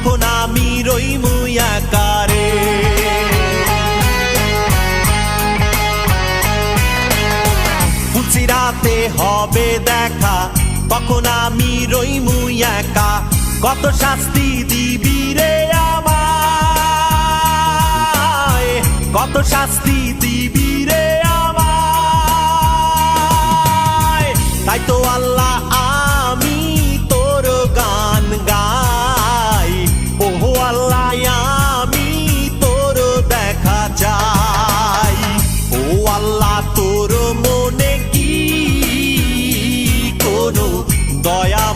তখন আমি রইমু একা রে। ফুলসিরাতে হবে দেখা, তখন আমি রইমু একা। কত শাস্তি দিবি রে আমায়, কত শাস্তি দিবি রে আমায়। তাই তো আল্লাহ আমি তোর গান গাই, ওহো আল্লাহ আমি তোর দেখা চাই। ও আল্লাহ তোর মনে কি কোনো দয়া